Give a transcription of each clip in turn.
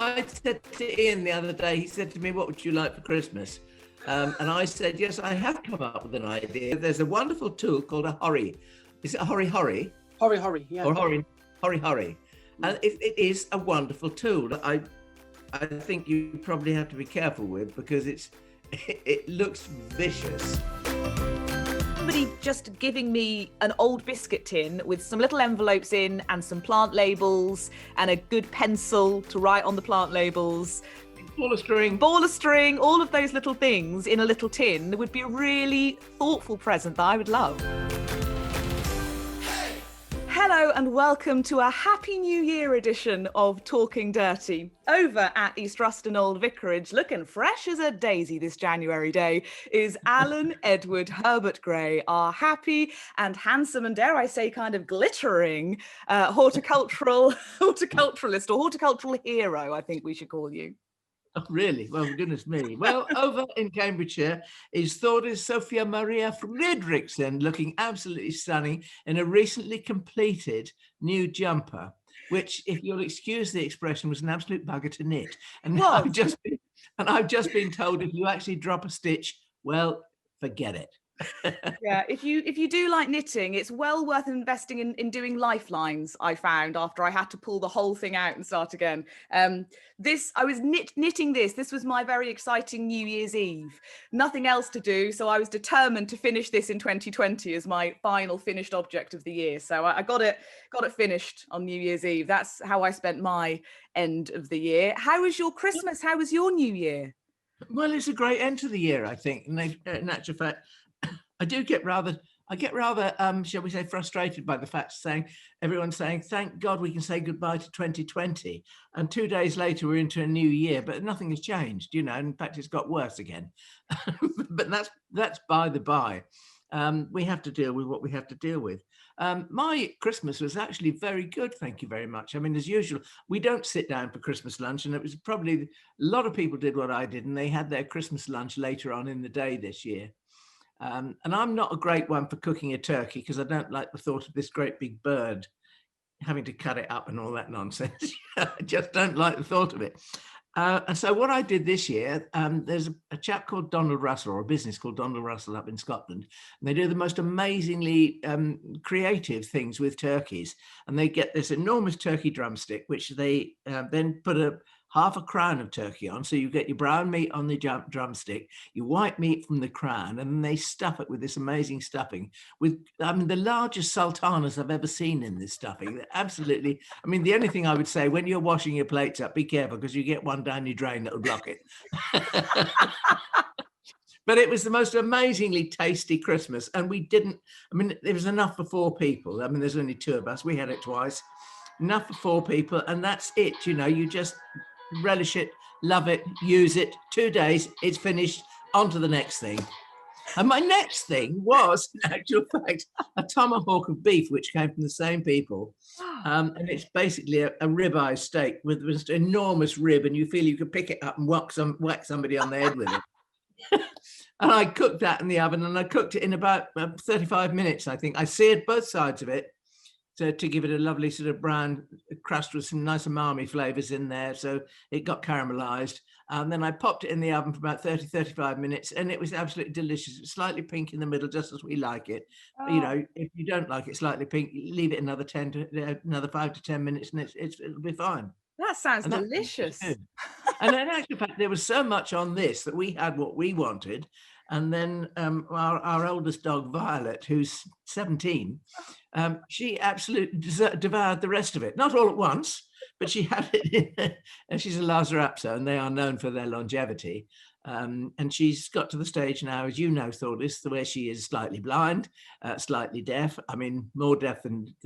I said to Ian the other day, he said to me, what would you like for Christmas? And I said, yes, I have come up with an idea. There's a wonderful tool called a Hori. Is it a Hori Hori? Hori Hori, yeah. Or Hori Hori. And it is a wonderful tool that I think you probably have to be careful with, because it looks vicious. Somebody just giving me an old biscuit tin with some little envelopes in and some plant labels and a good pencil to write on the plant labels. Ball of string, all of those little things in a little tin would be a really thoughtful present that I would love. Hello and welcome to a Happy New Year edition of Talking Dirty. Over at East Ruston Old Vicarage, looking fresh as a daisy this January day, is Alan Edward Herbert Gray, our happy and handsome and, dare I say, kind of glittering horticulturalist or horticultural hero, I think we should call you. Oh, really? Well, goodness me. Well, over in Cambridgeshire is Thordis Sophia Maria Fredriksson, looking absolutely stunning in a recently completed new jumper, which, if you'll excuse the expression, was an absolute bugger to knit. And I've just been told if you actually drop a stitch, well, forget it. Yeah, if you do like knitting, it's well worth investing in doing lifelines. I found after I had to pull the whole thing out and start again. I was knitting this. This was my very exciting New Year's Eve. Nothing else to do, so I was determined to finish this in 2020 as my final finished object of the year. So I got it finished on New Year's Eve. That's how I spent my end of the year. How was your Christmas? How was your New Year? Well, it's a great end to the year, I think. And in actual fact, I get rather, shall we say, frustrated by the fact everyone's saying, thank God we can say goodbye to 2020. And 2 days later, we're into a new year, but nothing has changed, you know. In fact, it's got worse again. But that's by the by. We have to deal with what we have to deal with. My Christmas was actually very good, thank you very much. I mean, as usual, we don't sit down for Christmas lunch, and it was probably a lot of people did what I did, and they had their Christmas lunch later on in the day this year. And I'm not a great one for cooking a turkey because I don't like the thought of this great big bird having to cut it up and all that nonsense. I just don't like the thought of it. And so what I did this year, there's a chap called Donald Russell, or a business called Donald Russell up in Scotland, and they do the most amazingly creative things with turkeys. And they get this enormous turkey drumstick, which they then put half a crown of turkey on. So you get your brown meat on the drumstick, your white meat from the crown, and then they stuff it with this amazing stuffing with, the largest sultanas I've ever seen in this stuffing. Absolutely. I mean, the only thing I would say, when you're washing your plates up, be careful because you get one down your drain that will block it. But it was the most amazingly tasty Christmas. And there was enough for 4 people. I mean, there's only 2 of us. We had it twice. Enough for 4 people. And that's it. You know, you just relish it, love it, use it. 2 days, it's finished, on to the next thing. And my next thing was, in actual fact, a tomahawk of beef, which came from the same people. And it's basically a ribeye steak with this enormous rib, and you feel you could pick it up and whack somebody on the head with it. And I cooked that in the oven, and I cooked it in about 35 minutes, I think. I seared both sides of it to give it a lovely sort of brown crust with some nice umami flavors in there. So it got caramelized. And then I popped it in the oven for about 35 minutes, and it was absolutely delicious. Slightly pink in the middle, just as we like it. Oh. You know, if you don't like it slightly pink, leave it another 5 to 10 minutes, and it'll be fine. That sounds delicious. And in actual fact, there was so much on this that we had what we wanted. And then our oldest dog, Violet, who's 17, she absolutely devoured the rest of it. Not all at once, but she had it. And she's a Lhasa Apso, and they are known for their longevity. And she's got to the stage now, as you know, Thordis, where she is slightly blind, slightly deaf. I mean, more deaf than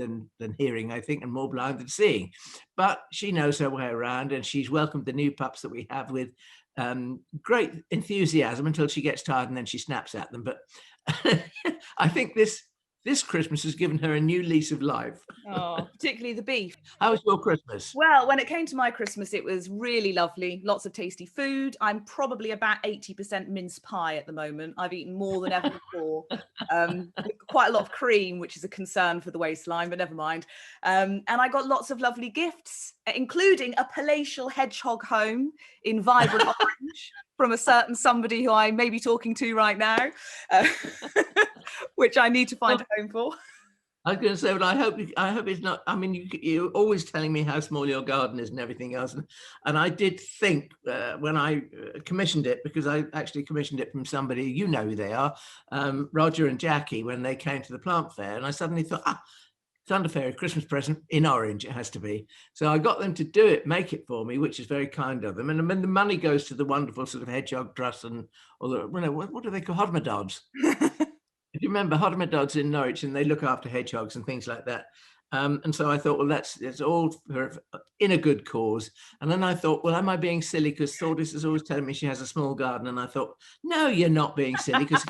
hearing, I think, and more blind than seeing. But she knows her way around, and she's welcomed the new pups that we have with great enthusiasm until she gets tired, and then she snaps at them. But I think this this Christmas has given her a new lease of life. Oh, particularly the beef. How was your Christmas? Well, when it came to my Christmas, it was really lovely. Lots of tasty food. I'm probably about 80% mince pie at the moment. I've eaten more than ever before. Quite a lot of cream, which is a concern for the waistline, but never mind. And I got lots of lovely gifts, including a palatial hedgehog home in vibrant orange from a certain somebody who I may be talking to right now, which I need to find a home for. I was going to say, well, I hope it's not. I mean, you're always telling me how small your garden is and everything else, and I did think when I commissioned it, because I actually commissioned it from somebody, you know who they are, Roger and Jackie, when they came to the plant fair, and I suddenly thought, Thunder Fairy Christmas present in orange, it has to be. So I got them to do it, make it for me, which is very kind of them. And I mean, the money goes to the wonderful sort of hedgehog trust and all the, what do they call Hodmadods? If you remember Hodmadods in Norwich, and they look after hedgehogs and things like that. And so I thought, well, it's all in a good cause. And then I thought, well, am I being silly? Because Thordis is always telling me she has a small garden. And I thought, no, you're not being silly, because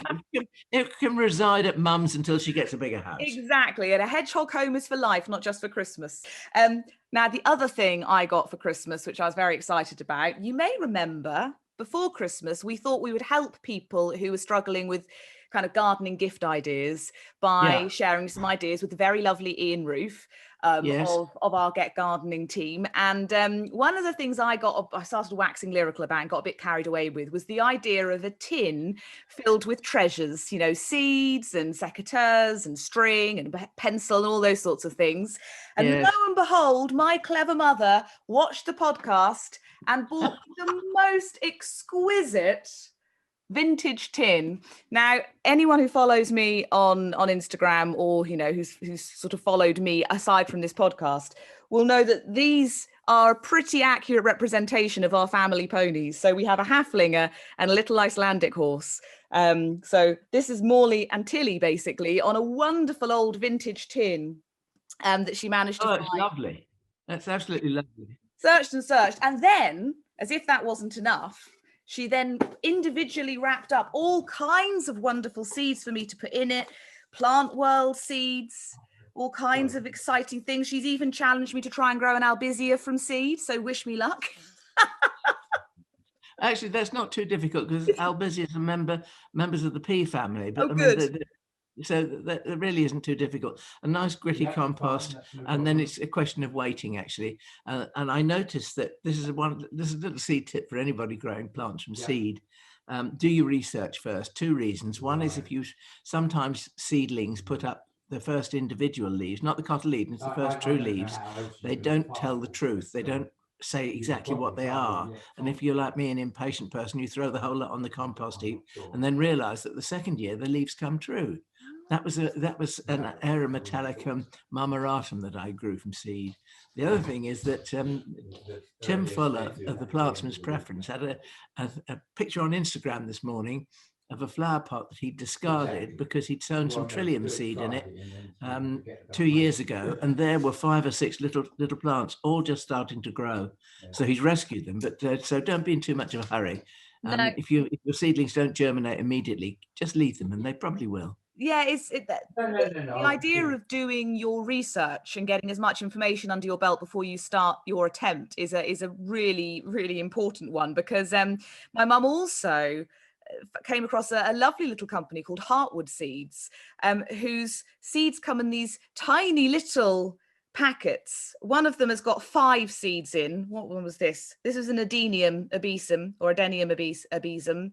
it can reside at mum's until she gets a bigger house. Exactly. And a hedgehog home is for life, not just for Christmas. Now, the other thing I got for Christmas, which I was very excited about, you may remember before Christmas, we thought we would help people who were struggling with kind of gardening gift ideas by sharing some ideas with the very lovely Ian Roof of our Get Gardening team. And one of the things I started waxing lyrical about and got a bit carried away with was the idea of a tin filled with treasures, you know, seeds and secateurs and string and pencil and all those sorts of things. And lo and behold, my clever mother watched the podcast and bought the most exquisite vintage tin. Now, anyone who follows me on Instagram, or you know, who's sort of followed me aside from this podcast, will know that these are a pretty accurate representation of our family ponies. So we have a halflinger and a little Icelandic horse. So this is Morley and Tilly, basically, on a wonderful old vintage tin that she managed to find. It's lovely. That's absolutely lovely. Searched and searched, and then, as if that wasn't enough, she then individually wrapped up all kinds of wonderful seeds for me to put in it, plant world seeds, all kinds of exciting things. She's even challenged me to try and grow an albizia from seed, so wish me luck. Actually, that's not too difficult, because albizias are members of the pea family. But good. So that really isn't too difficult. A nice gritty compost, and then it's a question of waiting, actually. And I noticed that this is a little seed tip for anybody growing plants from seed. Do your research first. Two reasons. One is if you sometimes seedlings put up the first individual leaves, not the cotyledons, the first true leaves. They don't tell the truth. They don't say exactly what they are. And if you're like me, an impatient person, you throw the whole lot on the compost heap and then realize that the second year the leaves come true. That was an aromatallicum marmoratum that I grew from seed. The other thing is that Tim Fuller of the Plantsman's Preference had a picture on Instagram this morning of a flower pot that he'd discarded because he'd sown some trillium seed in it 2 years ago, and there were 5 or 6 little plants all just starting to grow. So he's rescued them, but so don't be in too much of a hurry. No. If your seedlings don't germinate immediately, just leave them, and they probably will. Yeah, the idea of doing your research and getting as much information under your belt before you start your attempt is a really, really important one, because my mum also came across a lovely little company called Heartwood Seeds, whose seeds come in these tiny little packets. One of them has got 5 seeds in. What one was this? This was an Adenium obesum, or Adenium obesum.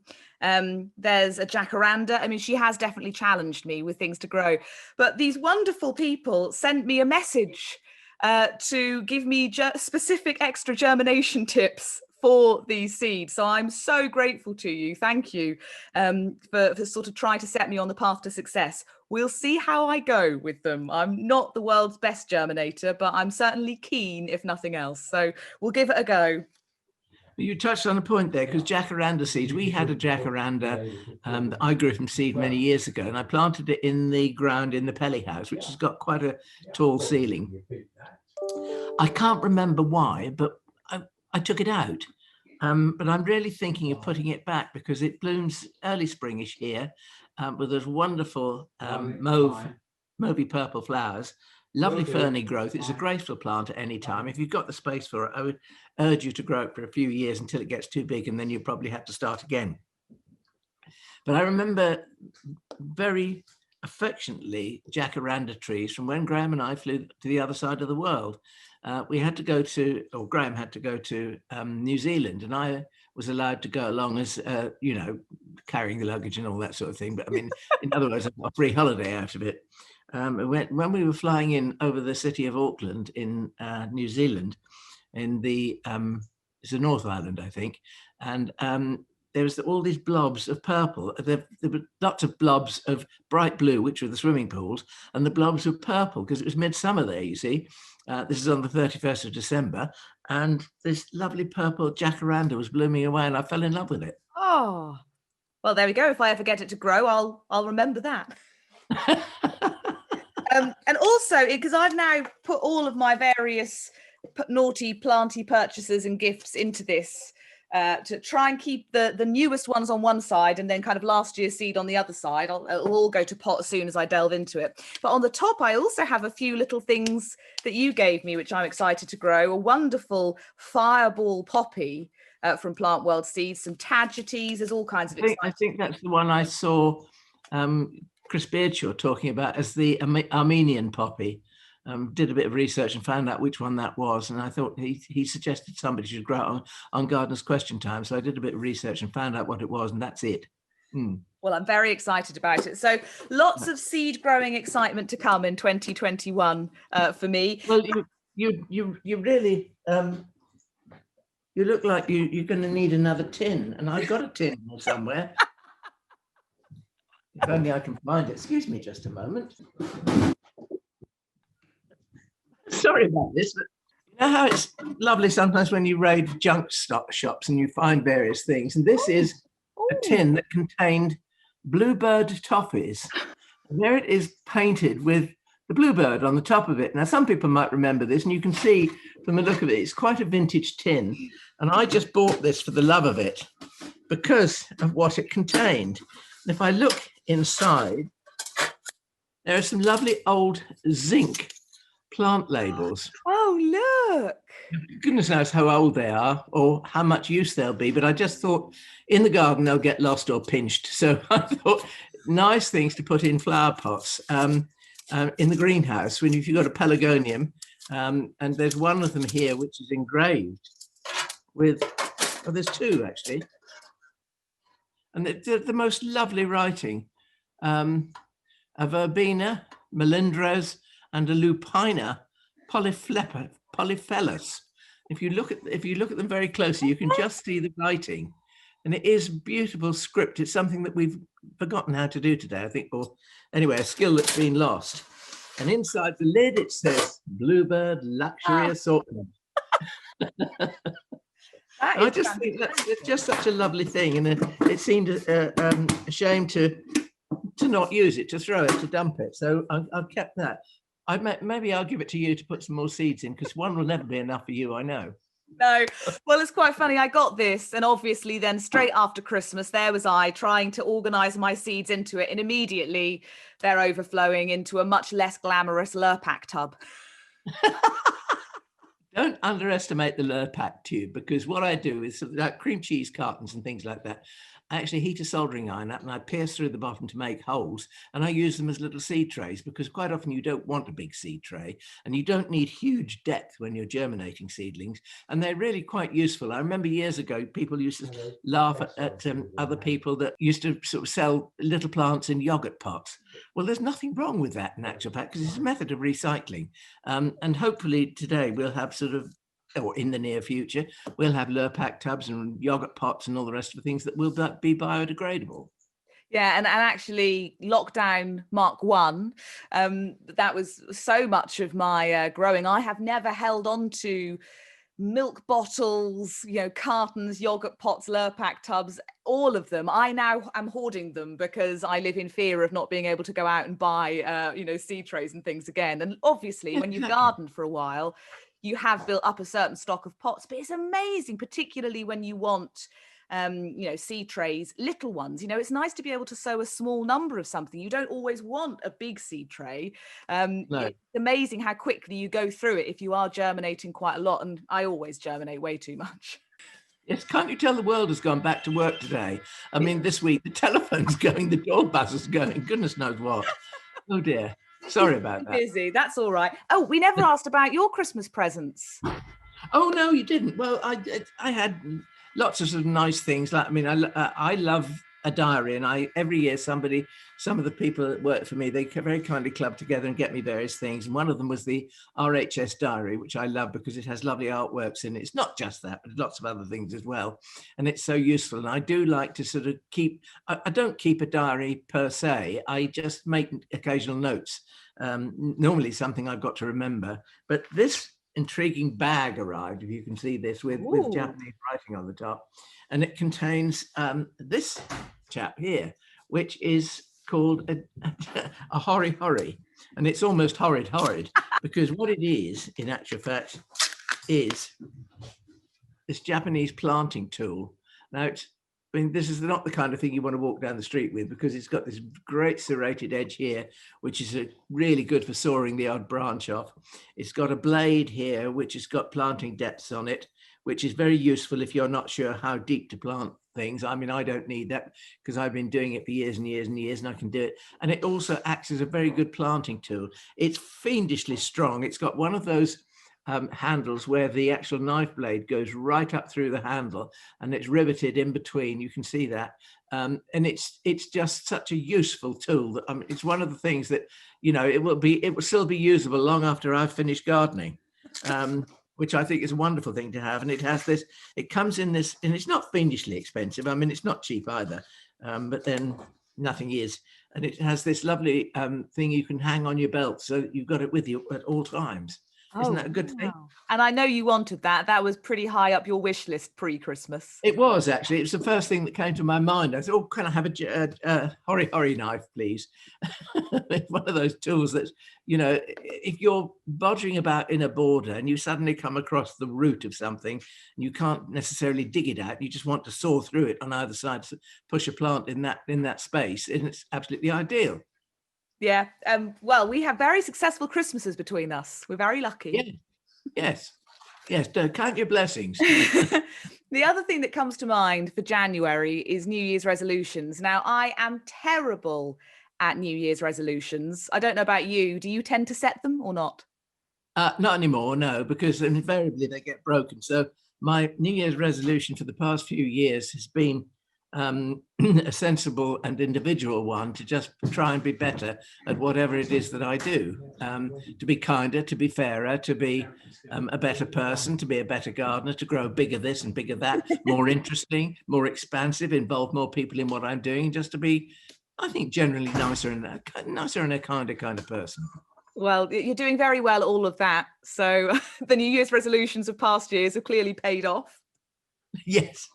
There's a jacaranda. I mean, she has definitely challenged me with things to grow. But these wonderful people sent me a message to give me specific extra germination tips for these seeds. So I'm so grateful to you. Thank you for sort of trying to set me on the path to success. We'll see how I go with them. I'm not the world's best germinator, but I'm certainly keen, if nothing else. So we'll give it a go. You touched on a point there, because jacaranda seeds, we had a jacaranda that I grew from seed many years ago, and I planted it in the ground in the Pelly house, which has got quite a tall ceiling. I can't remember why, but I took it out. But I'm really thinking of putting it back, because it blooms early springish here with those wonderful mauve mauvey purple flowers, lovely ferny growth. It's a graceful plant at any time. If you've got the space for it, I would urge you to grow it for a few years until it gets too big, and then you probably have to start again. But I remember very affectionately jacaranda trees from when Graham and I flew to the other side of the world. We had to go to, or Graham had to go to New Zealand, and I was allowed to go along as, you know, carrying the luggage and all that sort of thing. But I mean, in other words, I got a free holiday out of it. When we were flying in over the city of Auckland in New Zealand, in the, it's the North Island, I think, and there was all these blobs of purple. There were lots of blobs of bright blue, which were the swimming pools, and the blobs of purple, because it was midsummer there, you see. This is on the 31st of December, and this lovely purple jacaranda was blooming away, and I fell in love with it. Oh, well, there we go. If I ever get it to grow, I'll remember that. And also, because I've now put all of my various naughty planty purchases and gifts into this, to try and keep the newest ones on one side and then kind of last year's seed on the other side. It'll all go to pot as soon as I delve into it. But on the top, I also have a few little things that you gave me, which I'm excited to grow. A wonderful fireball poppy from Plant World Seeds, some tagetes, there's all kinds of exciting. I think that's the one I saw Chris Beardshaw talking about as the Armenian poppy. Did a bit of research and found out which one that was, and I thought he suggested somebody should grow it on Gardener's Question Time, so I did a bit of research and found out what it was, and that's it. Well, I'm very excited about it. So lots of seed growing excitement to come in 2021 for me. Well, you really you look like you're going to need another tin, and I've got a tin somewhere. If only I can find it. Excuse me just a moment. Sorry about this, but you know how it's lovely sometimes when you raid junk stock shops and you find various things. And this is a tin that contained bluebird toffees. And there it is painted with the bluebird on the top of it. Now, some people might remember this, and you can see from the look of it, it's quite a vintage tin. And I just bought this for the love of it because of what it contained. And if I look inside, there are some lovely old zinc plant labels. Oh, look. Goodness knows how old they are or how much use they'll be, but I just thought in the garden they'll get lost or pinched. So I thought nice things to put in flower pots in the greenhouse when if you've got a pelargonium. And there's one of them here which is engraved with, oh, there's two actually. And they're the most lovely writing. A verbena, melindres, and a lupina polyphelus. If you look at them very closely, you can just see the writing, and it is beautiful script. It's something that we've forgotten how to do today, I think, or anyway, a skill that's been lost. And inside the lid, it says Bluebird Luxury Assortment. I just think that's just such a lovely thing, and it seemed a shame to not use it, to throw it, to dump it. So I've kept that. Maybe I'll give it to you to put some more seeds in, because one will never be enough for you, I know. No, well, it's quite funny. I got this, and obviously then straight after Christmas, there was I trying to organise my seeds into it, and immediately they're overflowing into a much less glamorous Lurpak tub. Don't underestimate the Lurpak tube, because what I do is like cream cheese cartons and things like that. I actually heat a soldering iron up and I pierce through the bottom to make holes, and I use them as little seed trays, because quite often you don't want a big seed tray and you don't need huge depth when you're germinating seedlings, and they're really quite useful. I remember years ago people used to laugh at other people that used to sort of sell little plants in yogurt pots. Well, there's nothing wrong with that in actual fact, because it's a method of recycling, and hopefully today we'll have sort of, or in the near future, we'll have Lurpak tubs and yogurt pots and all the rest of the things that will be biodegradable. Yeah, and actually lockdown Mark 1, that was so much of my growing. I have never held on to milk bottles, cartons, yogurt pots, Lurpak tubs, all of them. I now am hoarding them because I live in fear of not being able to go out and buy, seed trays and things again. And obviously when you've gardened for a while, you have built up a certain stock of pots, but it's amazing, particularly when you want seed trays, little ones. It's nice to be able to sow a small number of something. You don't always want a big seed tray. No. It's amazing how quickly you go through it if you are germinating quite a lot. And I always germinate way too much. Yes, can't you tell the world has gone back to work today? I mean, this week the telephone's going, the door buzzer's going, goodness knows what. Oh dear. Sorry about that. Busy. That's all right. Oh, we never asked about your Christmas presents. Oh no, you didn't. Well, I had lots of sort of nice things. Like, I mean, I love a diary, and every year some of the people that work for me, they very kindly club together and get me various things. And one of them was the RHS diary, which I love because it has lovely artworks in it. It's not just that, but lots of other things as well. And it's so useful. And I do like to sort of I don't keep a diary per se. I just make occasional notes. Normally something I've got to remember. But this intriguing bag arrived, if you can see this, with Japanese writing on the top. And it contains this chap here, which is called a Hori Hori. And it's almost horrid, because what it is, in actual fact, is this Japanese planting tool. Now, this is not the kind of thing you want to walk down the street with, because it's got this great serrated edge here, which is really good for sawing the odd branch off. It's got a blade here, which has got planting depths on it, which is very useful if you're not sure how deep to plant things. I mean, I don't need that because I've been doing it for years and years and years, and I can do it. And it also acts as a very good planting tool. It's fiendishly strong. It's got one of those handles where the actual knife blade goes right up through the handle, and it's riveted in between. You can see that. And it's just such a useful tool that it's one of the things that, it will still be usable long after I've finished gardening. Which I think is a wonderful thing to have. And it comes in this, and it's not fiendishly expensive. I mean, it's not cheap either, but then nothing is. And it has this lovely thing you can hang on your belt, so that you've got it with you at all times. Isn't that a good thing? And I know you wanted that. That was pretty high up your wish list pre-Christmas. It was, actually. It was the first thing that came to my mind. I thought, can I have a Hori Hori knife, please? It's one of those tools that, if you're bodgering about in a border and you suddenly come across the root of something and you can't necessarily dig it out, you just want to saw through it on either side to push a plant in that space, and it's absolutely ideal. Yeah. Well, we have very successful Christmases between us. We're very lucky. Yes. Count your blessings. The other thing that comes to mind for January is New Year's resolutions. Now, I am terrible at New Year's resolutions. I don't know about you. Do you tend to set them or not? Not anymore, no, because invariably they get broken. So my New Year's resolution for the past few years has been a sensible and individual one, to just try and be better at whatever it is that I do, to be kinder, to be fairer, to be a better person, to be a better gardener, to grow bigger this and bigger that, more interesting, more expansive, involve more people in what I'm doing, just to be, I think, generally nicer and a kinder kind of person. Well, you're doing very well at all of that. So the New Year's resolutions of past years have clearly paid off. Yes.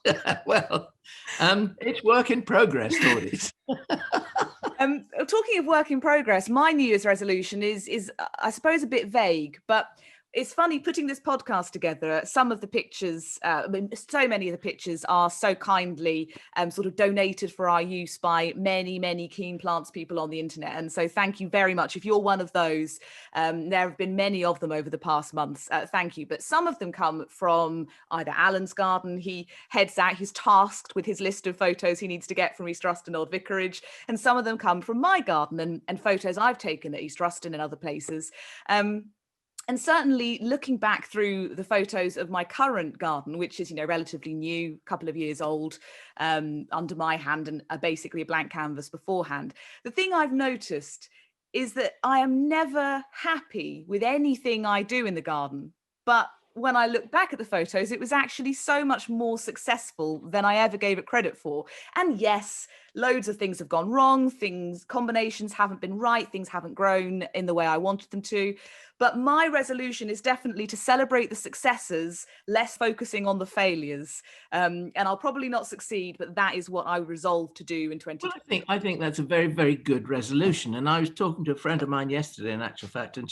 Well, it's work in progress, Thordis. Talking of work in progress, my New Year's resolution is I suppose a bit vague, but it's funny putting this podcast together. Some of the pictures, so many of the pictures are so kindly sort of donated for our use by many, many keen plants people on the internet. And so thank you very much. If you're one of those, there have been many of them over the past months. Thank you. But some of them come from either Alan's garden. He heads out, he's tasked with his list of photos he needs to get from East Ruston Old Vicarage. And some of them come from my garden and photos I've taken at East Ruston and other places. And certainly looking back through the photos of my current garden, which is, relatively new, a couple of years old, under my hand, and basically a blank canvas beforehand, the thing I've noticed is that I am never happy with anything I do in the garden. But when I look back at the photos, it was actually so much more successful than I ever gave it credit for. And yes, loads of things have gone wrong, combinations haven't been right, things haven't grown in the way I wanted them to. But my resolution is definitely to celebrate the successes, less focusing on the failures. And I'll probably not succeed, but that is what I resolve to do in 2020. Well, I think that's a very, very good resolution. And I was talking to a friend of mine yesterday, in actual fact, and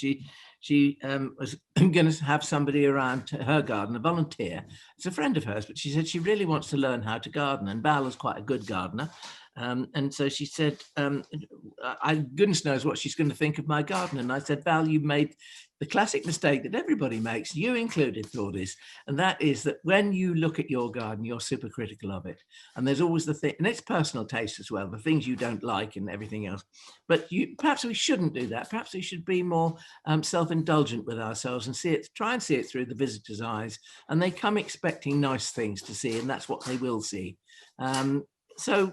she was going to have somebody around to her garden, a volunteer. It's a friend of hers, but she said she really wants to learn how to garden, and Val is quite a good gardener. And so she said, goodness knows what she's going to think of my garden. And I said, Val, you made the classic mistake that everybody makes, you included, Thordis, and that is that when you look at your garden, you're super critical of it. And there's always the thing, and it's personal taste as well, the things you don't like and everything else. But perhaps we shouldn't do that. Perhaps we should be more self-indulgent with ourselves and try and see it through the visitor's eyes. And they come expecting nice things to see, and that's what they will see. So,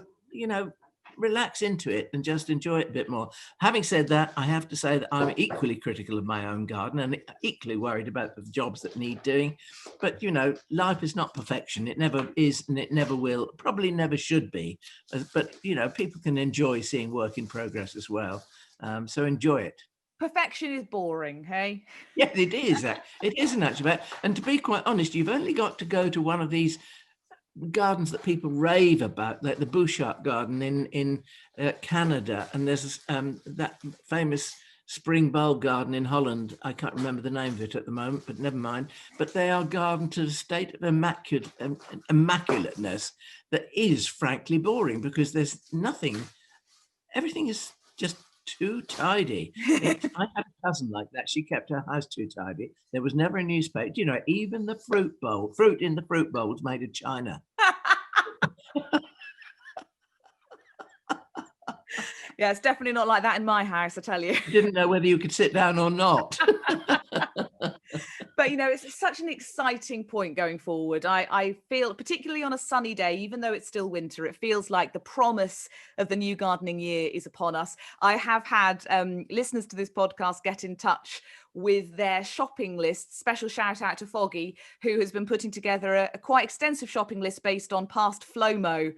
relax into it and just enjoy it a bit more. Having said that, I have to say that I'm equally critical of my own garden and equally worried about the jobs that need doing. But, life is not perfection. It never is, and it never will, probably never should be. But, people can enjoy seeing work in progress as well. So enjoy it. Perfection is boring, hey? Yeah, it is. It isn't actually. And to be quite honest, you've only got to go to one of these gardens that people rave about, like the Bouchard garden in Canada, and there's that famous spring bulb garden in Holland. I can't remember the name of it at the moment, but never mind. But they are garden to the state of immaculateness that is frankly boring, because there's nothing, everything is just too tidy. I had a cousin like that. She kept her house too tidy. There was never a newspaper. Even the fruit in the fruit bowl was made of china. Yeah, it's definitely not like that in my house, I tell you. Didn't know whether you could sit down or not. But, it's such an exciting point going forward. I feel, particularly on a sunny day, even though it's still winter, it feels like the promise of the new gardening year is upon us. I have had listeners to this podcast get in touch with their shopping lists. Special shout out to Foggy, who has been putting together a quite extensive shopping list based on past FLOMO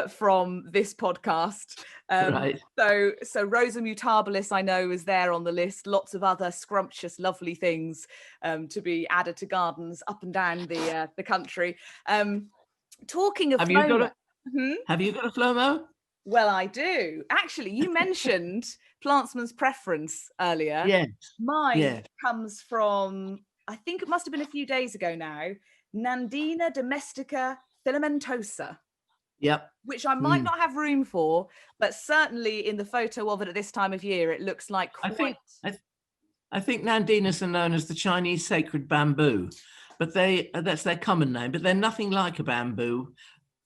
from this podcast. Right. So Rosa Mutabilis, I know, is there on the list. Lots of other scrumptious, lovely things to be added to gardens up and down the country. Talking of FLOMO, have you got a FLOMO? Well, I do. Actually, you mentioned Plantsman's Preference earlier. Yes. Mine comes from, I think it must have been a few days ago now, Nandina Domestica Filamentosa. Yep. Which I might not have room for, but certainly in the photo of it at this time of year, it looks like quite... I think Nandinas are known as the Chinese sacred bamboo, but that's their common name, but they're nothing like a bamboo.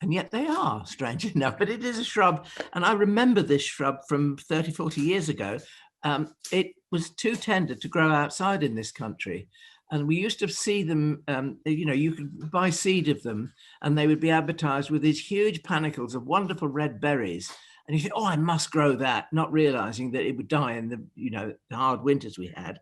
And yet they are, strange enough, but it is a shrub. And I remember this shrub from 30, 40 years ago. It was too tender to grow outside in this country. And we used to see them, you could buy seed of them and they would be advertised with these huge panicles of wonderful red berries. And you think, oh, I must grow that, not realizing that it would die in the hard winters we had.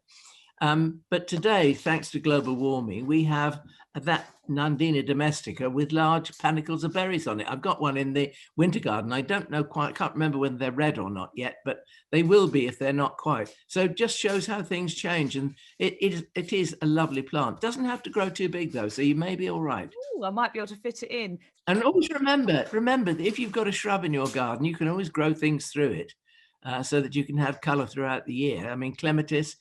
But today, thanks to global warming, we have that Nandina domestica with large panicles of berries on it. I've got one in the winter garden. I don't know quite, can't remember whether they're red or not yet, but they will be if they're not quite. So it just shows how things change. And it is a lovely plant. Doesn't have to grow too big though, so you may be all right. Ooh, I might be able to fit it in. And always remember that if you've got a shrub in your garden, you can always grow things through it so that you can have color throughout the year. I mean, clematis,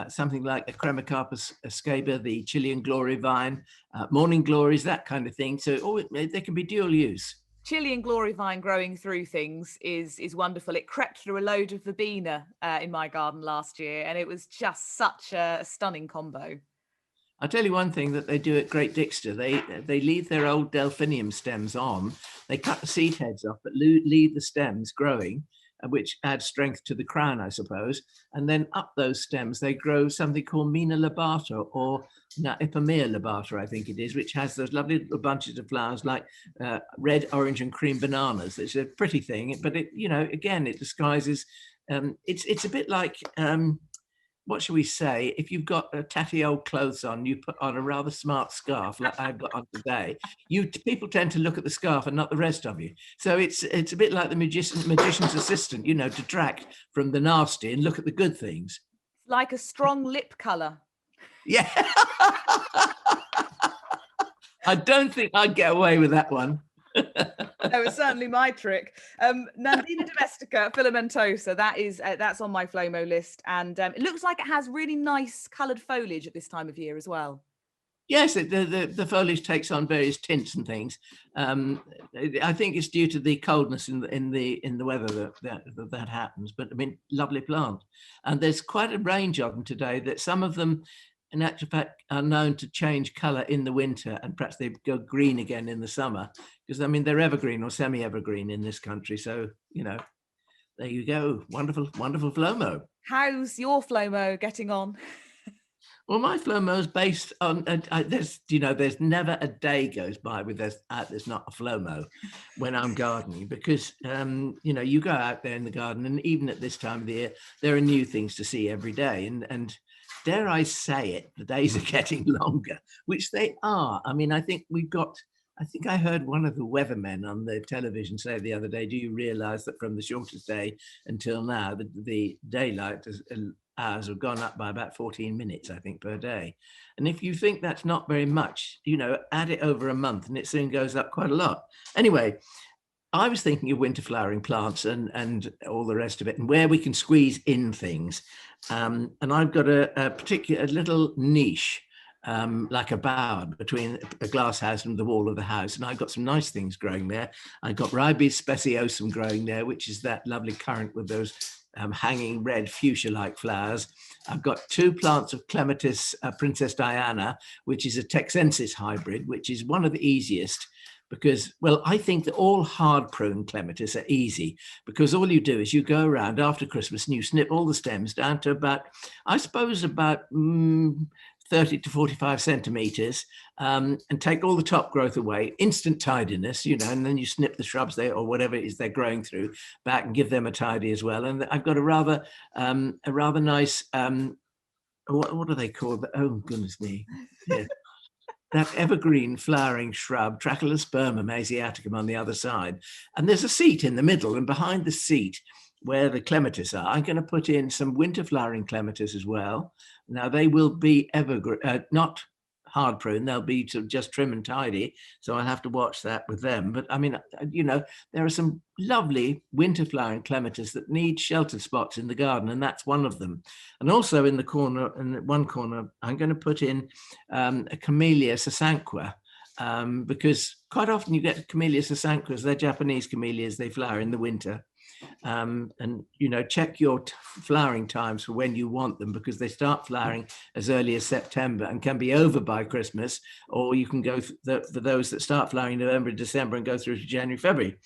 something like a Cremocarpus scaba, the Chilean glory vine, morning glories, that kind of thing. So they can be dual use. Chilean glory vine growing through things is wonderful. It crept through a load of verbena in my garden last year, and it was just such a stunning combo. I'll tell you one thing that they do at Great Dixter. They leave their old delphinium stems on. They cut the seed heads off, but leave the stems growing, which adds strength to the crown, I suppose. And then up those stems, they grow something called Mina lobata, or Ipomea lobata, I think it is, which has those lovely little bunches of flowers like red, orange, and cream bananas. It's a pretty thing, but again, it disguises. It's a bit like. What shall we say? If you've got tatty old clothes on, you put on a rather smart scarf like I've got on today. People tend to look at the scarf and not the rest of you. So it's a bit like the magician's assistant, detract from the nasty and look at the good things. Like a strong lip colour. Yeah. I don't think I'd get away with that one. That was certainly my trick. Nandina Domestica Filamentosa, that's on my FLOMO list, and it looks like it has really nice coloured foliage at this time of year as well. Yes, the foliage takes on various tints and things. I think it's due to the coldness in the weather that happens. But I mean, lovely plant, and there's quite a range of them today. That some of them, in actual fact, are known to change colour in the winter, and perhaps they go green again in the summer. Because I mean, they're evergreen or semi-evergreen in this country. So there you go. Wonderful, wonderful FLOMO. How's your FLOMO getting on? Well, my FLOMO is based on there's never a day goes by with there's not a FLOMO when I'm gardening, because you go out there in the garden, and even at this time of the year there are new things to see every day, and dare I say it, the days are getting longer, which they are. I mean, I think I heard one of the weathermen on the television say the other day, do you realize that from the shortest day until now, the daylight hours have gone up by about 14 minutes, I think, per day. And if you think that's not very much, add it over a month and it soon goes up quite a lot. Anyway, I was thinking of winter flowering plants and all the rest of it, and where we can squeeze in things. And I've got a particular little niche, like a bower between a glass house and the wall of the house. And I've got some nice things growing there. I've got Ribes speciosum growing there, which is that lovely currant with those hanging red fuchsia-like flowers. I've got 2 plants of Clematis Princess Diana, which is a Texensis hybrid, which is one of the easiest, because, well, I think that all hard prune clematis are easy, because all you do is you go around after Christmas and you snip all the stems down to about 30 to 45 centimeters, and take all the top growth away, instant tidiness, and then you snip the shrubs there or whatever it is they're growing through back and give them a tidy as well. And I've got a rather nice, what do they call it? Oh, goodness me. Yeah. That evergreen flowering shrub, Trachelospermum asiaticum, on the other side. And there's a seat in the middle, and behind the seat where the clematis are, I'm going to put in some winter flowering clematis as well. Now they will be evergreen, not hard prune, they'll be sort of just trim and tidy. So I'll have to watch that with them. But I mean, there are some lovely winter flowering clematis that need sheltered spots in the garden, and that's one of them. And also in one corner, I'm going to put in a Camellia sasanqua, because quite often you get Camellia sasanquas, they're Japanese camellias, they flower in the winter. And check your flowering times for when you want them, because they start flowering as early as September and can be over by Christmas, or you can go for those that start flowering in November and December and go through to January, February.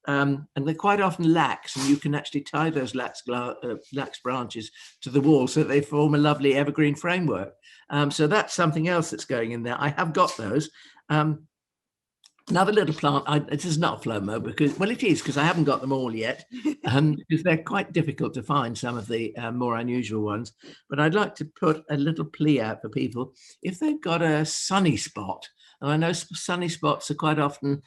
And they're quite often lax, and you can actually tie those lax branches to the wall so that they form a lovely evergreen framework. So that's something else that's going in there. I have got those. Another little plant, it is not FLOMO, because, well, it is, because I haven't got them all yet, because they're quite difficult to find, some of the more unusual ones. But I'd like to put a little plea out for people, if they've got a sunny spot, and I know sunny spots are quite often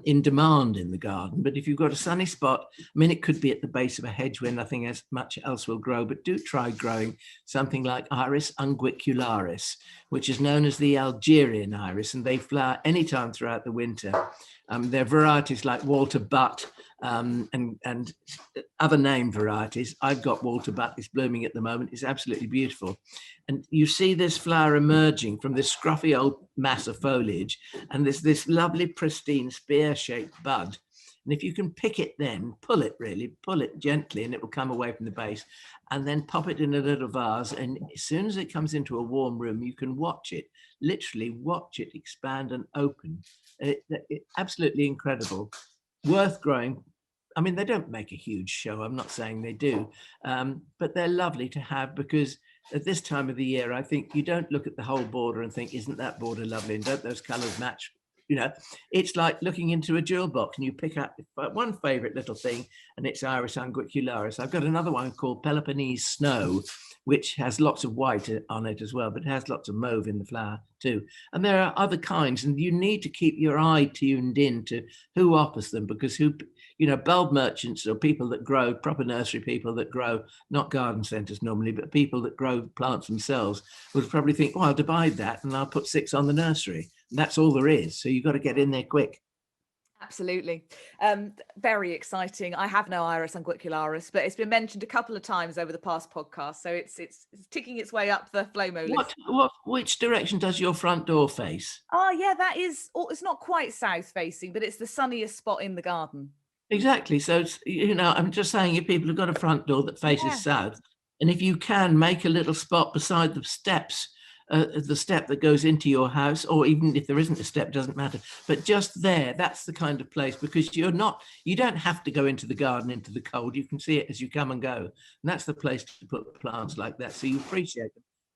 in demand in the garden, but if you've got a sunny spot, I mean, it could be at the base of a hedge where nothing as much else will grow, but do try growing something like Iris unguicularis, which is known as the Algerian iris, and they flower anytime throughout the winter. There are varieties like Walter Butt and other name varieties. I've got Walter Butt, it's blooming at the moment. It's absolutely beautiful. And you see this flower emerging from this scruffy old mass of foliage, and there's this lovely, pristine, spear-shaped bud. And if you can pick it then, pull it gently, and it will come away from the base, and then pop it in a little vase. And as soon as it comes into a warm room, you can watch it, literally watch it expand and open. It's absolutely incredible, worth growing. I mean, they don't make a huge show, I'm not saying they do, but they're lovely to have, because at this time of the year, I think you don't look at the whole border and think, isn't that border lovely? And don't those colors match? It's like looking into a jewel box and you pick up one favorite little thing, and it's Iris unguicularis. I've got another one called Peloponnese Snow, which has lots of white on it as well, but it has lots of mauve in the flower too. And there are other kinds, and you need to keep your eye tuned in to who offers them, because bulb merchants or people that grow, proper nursery people that grow, not garden centres normally, but people that grow plants themselves would probably think, oh, I'll divide that and I'll put 6 on the nursery. And that's all there is. So you've got to get in there quick. Absolutely. Very exciting. I have no Iris Unquicularis, but it's been mentioned a couple of times over the past podcast. So it's ticking its way up the FLOMO list. Which direction does your front door face? Oh, yeah, that is, it's not quite south facing, but it's the sunniest spot in the garden. Exactly. So, it's, I'm just saying, if people have got a front door that faces south, and if you can make a little spot beside the steps, the step that goes into your house, or even if there isn't a step, doesn't matter, but just there, that's the kind of place, because you don't have to go into the garden, into the cold. You can see it as you come and go. And that's the place to put plants like that. So you appreciate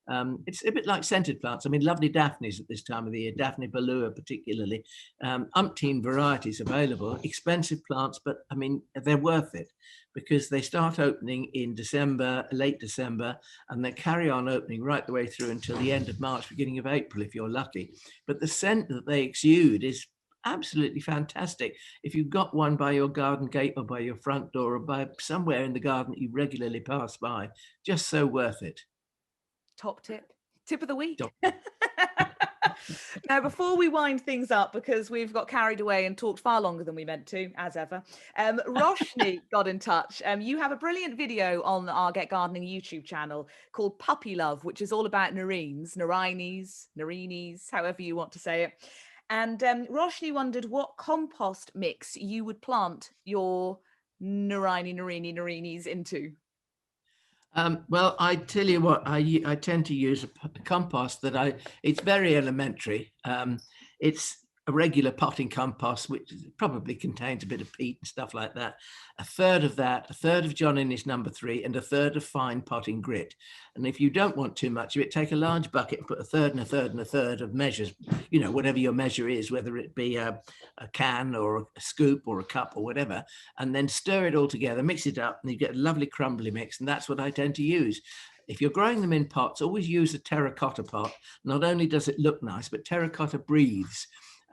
them. It's a bit like scented plants. I mean, lovely Daphnes at this time of the year, Daphne Balua particularly, umpteen varieties available, expensive plants, but I mean, they're worth it because they start opening in December, late December, and they carry on opening right the way through until the end of March, beginning of April, if you're lucky. But the scent that they exude is absolutely fantastic. If you've got one by your garden gate or by your front door or by somewhere in the garden that you regularly pass by, just so worth it. Top tip of the week. Now, before we wind things up, because we've got carried away and talked far longer than we meant to, as ever, Roshni got in touch. You have a brilliant video on our Get Gardening YouTube channel called Puppy Love, which is all about narinis, however you want to say it. And Roshni wondered what compost mix you would plant your narinis into. Well, I tell you what, I tend to use a compost it's very elementary. It's a regular potting compost, which probably contains a bit of peat and stuff like that. A third of that, a third of John Innes number 3, and a third of fine potting grit. And if you don't want too much of it, take a large bucket and put a third and a third and a third of measures, whatever your measure is, whether it be a can or a scoop or a cup or whatever, and then stir it all together, mix it up, and you get a lovely crumbly mix. And that's what I tend to use. If you're growing them in pots, always use a terracotta pot. Not only does it look nice, but terracotta breathes.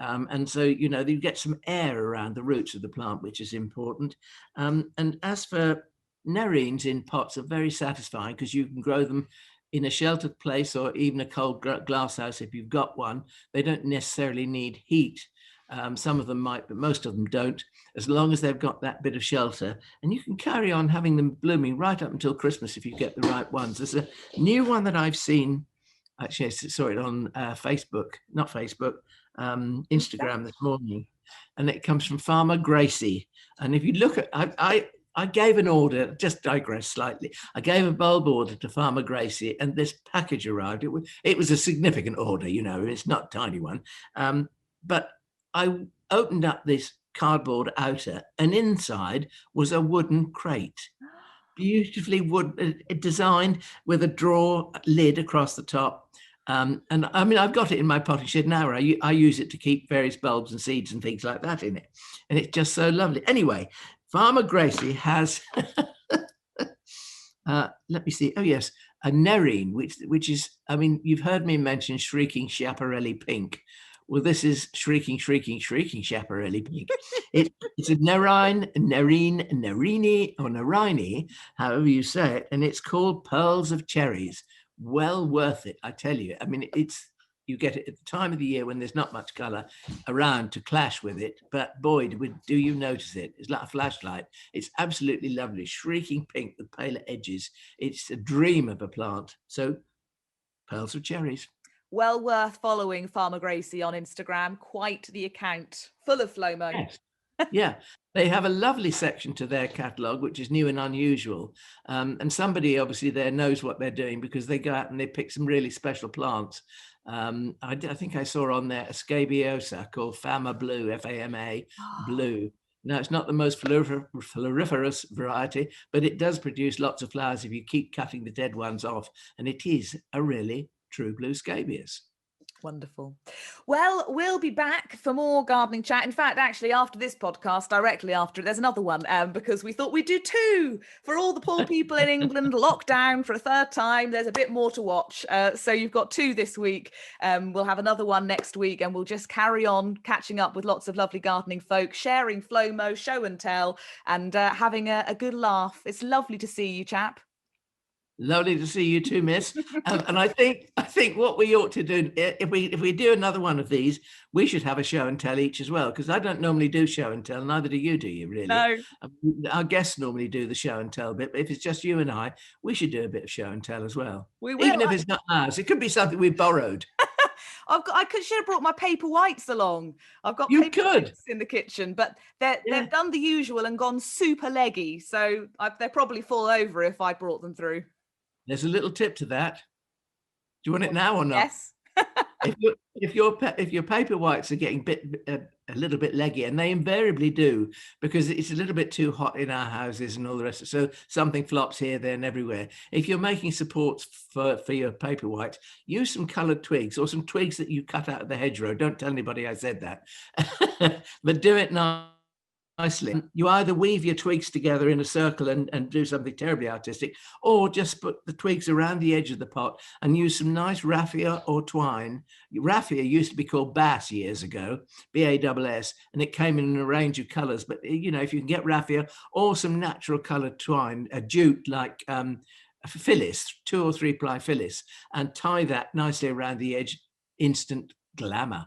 And so, you get some air around the roots of the plant, which is important. And as for nerines in pots, are very satisfying because you can grow them in a sheltered place or even a cold glass house if you've got one. They don't necessarily need heat. Some of them might, but most of them don't, as long as they've got that bit of shelter. And you can carry on having them blooming right up until Christmas if you get the right ones. There's a new one that I've seen. Actually, I saw it on Instagram this morning, and it comes from Farmer Gracie. And if you look at, I gave an order, just digress slightly. I gave a bulb order to Farmer Gracie, and this package arrived. It was a significant order, it's not a tiny one. But I opened up this cardboard outer, and inside was a wooden crate. Beautifully designed with a drawer lid across the top. And I mean, I've got it in my potting shed now. I use it to keep various bulbs and seeds and things like that in it. And it's just so lovely. Anyway, Farmer Gracie has, let me see. Oh, yes, a nerine, which is, I mean, you've heard me mention Shrieking Schiaparelli Pink. Well, this is Shrieking Schiaparelli Pink. It's a narini, or narini, however you say it, and it's called Pearls of Cherries. Well worth it, I tell you. I mean, you get it at the time of the year when there's not much color around to clash with it, but boy, do you notice it. It's like a flashlight. It's absolutely lovely, shrieking pink with paler edges. It's a dream of a plant. So, Pearls of Cherries. Well worth following Farmer Gracie on Instagram. Quite the account, full of FLOMO. Yes. Yeah, they have a lovely section to their catalogue, which is new and unusual. And somebody obviously there knows what they're doing because they go out and they pick some really special plants. I think I saw on there a scabiosa called Fama Blue, Fama Blue. Now, it's not the most floriferous variety, but it does produce lots of flowers if you keep cutting the dead ones off. And it is a really true blue scabious. Wonderful. Well, we'll be back for more gardening chat. In fact, actually, after this podcast, directly after it, there's another one because we thought we'd do 2 for all the poor people in England, locked down for a 3rd time. There's a bit more to watch. So you've got 2 this week. We'll have another one next week, and we'll just carry on catching up with lots of lovely gardening folk, sharing FLOMO, show and tell, and having a good laugh. It's lovely to see you, chap. Lovely to see you too, miss. And I think what we ought to do, if we do another one of these, we should have a show and tell each as well, because I don't normally do show and tell, neither do you really? No. Our guests normally do the show and tell bit, but if it's just you and I, we should do a bit of show and tell as well. We will. Even if it's not ours, it could be something we borrowed. Should have brought my paper whites along. I've got You paper could. whites in the kitchen, but they've done the usual and gone super leggy, so they'll probably fall over if I brought them through. There's a little tip to that. Do you want it now or not? Yes. If your paper whites are getting a little bit leggy, and they invariably do, because it's a little bit too hot in our houses and all the rest, so something flops here, there, and everywhere. If you're making supports for your paper whites, use some coloured twigs or some twigs that you cut out of the hedgerow. Don't tell anybody I said that, but do it nicely. You either weave your twigs together in a circle and do something terribly artistic, or just put the twigs around the edge of the pot and use some nice raffia or twine. Raffia used to be called bass years ago, BASS, and it came in a range of colors. But if you can get raffia or some natural colored twine, a jute like Phyllis, 2 or 3 ply Phyllis, and tie that nicely around the edge, instant glamour.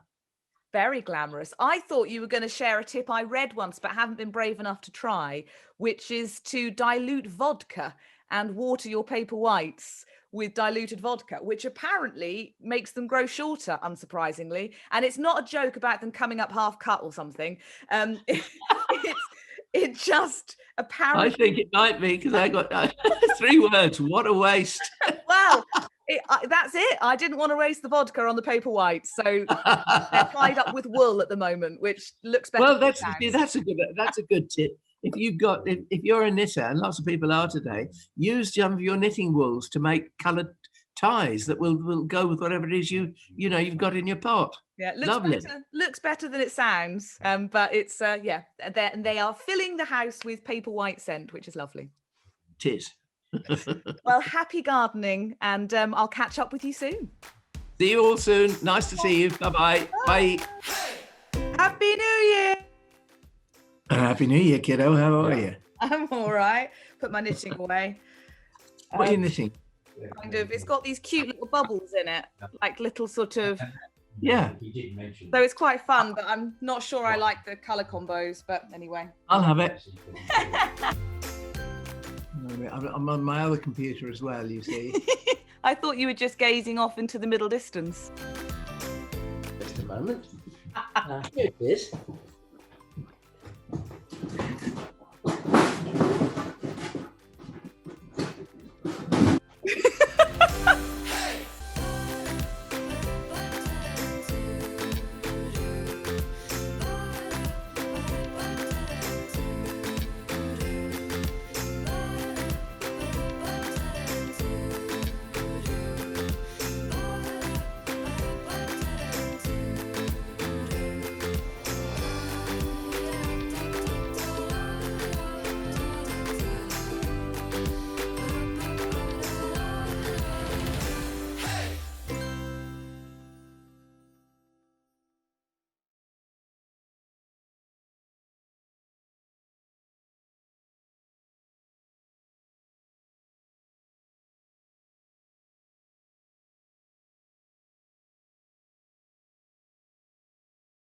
Very glamorous. I thought you were going to share a tip I read once but haven't been brave enough to try, which is to dilute vodka and water your paper whites with diluted vodka, which apparently makes them grow shorter, unsurprisingly. And it's not a joke about them coming up half cut or something. It just apparently... I think it might be, because I got 3 words. What a waste. Well, that's it. I didn't want to waste the vodka on the paper whites, so they're tied up with wool at the moment, which looks better. Well, that's a good tip. If you're a knitter, and lots of people are today, use some of your knitting wools to make coloured ties that will go with whatever it is you've got in your pot. Yeah, it lovely. Looks better than it sounds, but it's they are filling the house with paper white scent, which is lovely. It is. Well, happy gardening, and I'll catch up with you soon. See you all soon. Nice to see you. Bye-bye. Bye. Happy New Year. Happy New Year, kiddo. How are you? I'm all right. Put my knitting away. What are you knitting? Kind of. It's got these cute little bubbles in it, like little sort of... Yeah. So it's quite fun, but I'm not sure I like the colour combos, but anyway. I'll have it. I'm on my other computer as well, you see. I thought you were just gazing off into the middle distance. Just a moment. Here it is.